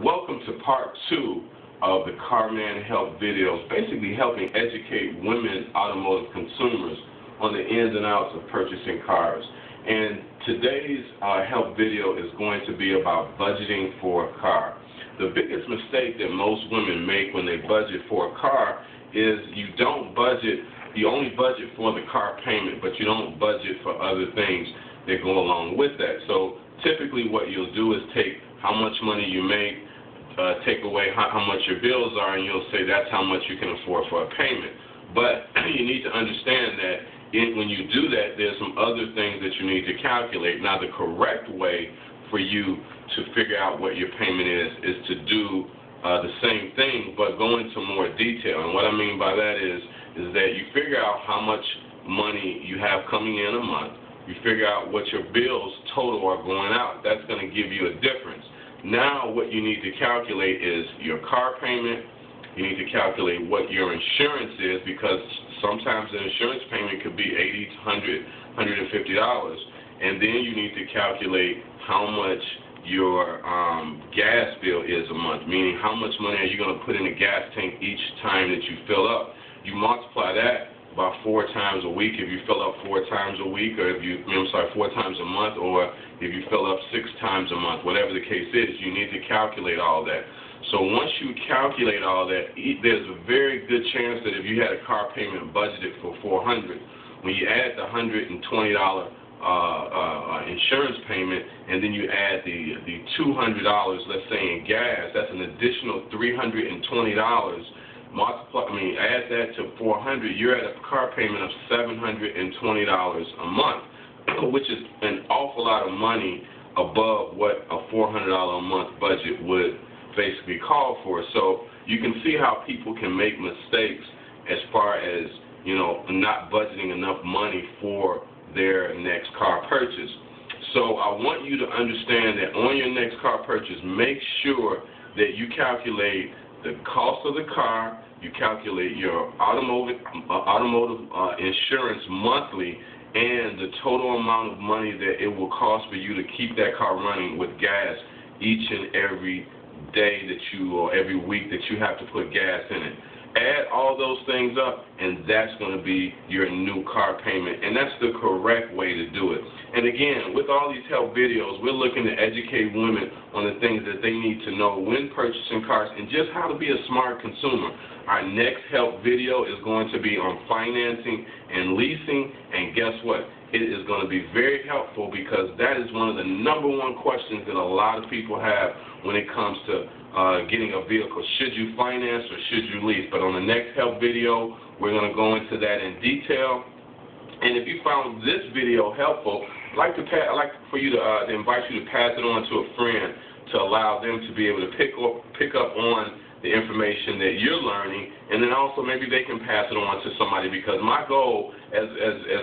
Welcome to part 2 of the Carman Help videos, basically helping educate women automotive consumers on the ins and outs of purchasing cars. And today's help video is going to be about budgeting for a car. The biggest mistake that most women make when they budget for a car is you only budget for the car payment, but you don't budget for other things that go along with that. So typically what you'll do is take how much money you make, take away how much your bills are, and you'll say that's how much you can afford for a payment. But you need to understand that when you do that, there's some other things that you need to calculate. Now, the correct way for you to figure out what your payment is to do the same thing, but go into more detail. And what I mean by that is that you figure out how much money you have coming in a month. You figure out what your bills total are going out. That's going to give you a difference. Now what you need to calculate is your car payment. You need to calculate what your insurance is, because sometimes an insurance payment could be $80 to $150. And then you need to calculate how much your gas bill is a month, meaning how much money are you going to put in a gas tank each time that you fill up. You multiply that about 4 times a week if you fill up 4 times a week, or 4 times a month, or if you fill up 6 times a month, whatever the case is, you need to calculate all that. So once you calculate all that, there's a very good chance that if you had a car payment budgeted for $400, when you add the $120 insurance payment, and then you add the $200, let's say, in gas, that's an additional $320. Add that to $400, you're at a car payment of $720 a month, which is an awful lot of money above what a $400 a month budget would basically call for. So you can see how people can make mistakes as far as, not budgeting enough money for their next car purchase. So I want you to understand that on your next car purchase, make sure that you calculate the cost of the car, you calculate your automotive insurance monthly, and the total amount of money that it will cost for you to keep that car running with gas each and every day or every week that you have to put gas in it. Add all those things up, and that's going to be your new car payment, and that's the correct way to do it. And again, with all these help videos, we're looking to educate women on the things that they need to know when purchasing cars and just how to be a smart consumer. Our next help video is going to be on financing and leasing, and guess what? It is going to be very helpful, because that is one of the #1 questions that a lot of people have when it comes to getting a vehicle. Should you finance or should you lease? But on the next help video, we're going to go into that in detail. And if you found this video helpful, I'd like for you to invite you to pass it on to a friend to allow them to be able to pick up on the information that you're learning, and then also maybe they can pass it on to somebody, because my goal, as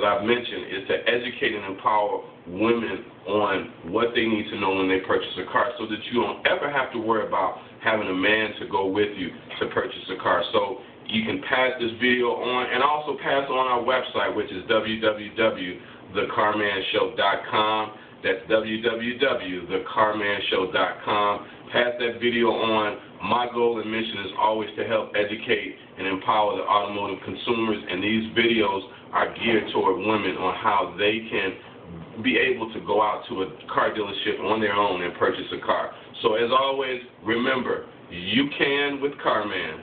I've mentioned, is to educate and empower women on what they need to know when they purchase a car, so that you don't ever have to worry about having a man to go with you to purchase a car. So you can pass this video on, and also pass on our website, which is www.thecarmanshow.com. That's www.thecarmanshow.com. Pass that video on. My goal and mission is always to help educate and empower the automotive consumers, and these videos are geared toward women on how they can be able to go out to a car dealership on their own and purchase a car. So as always, remember, you can with Carman.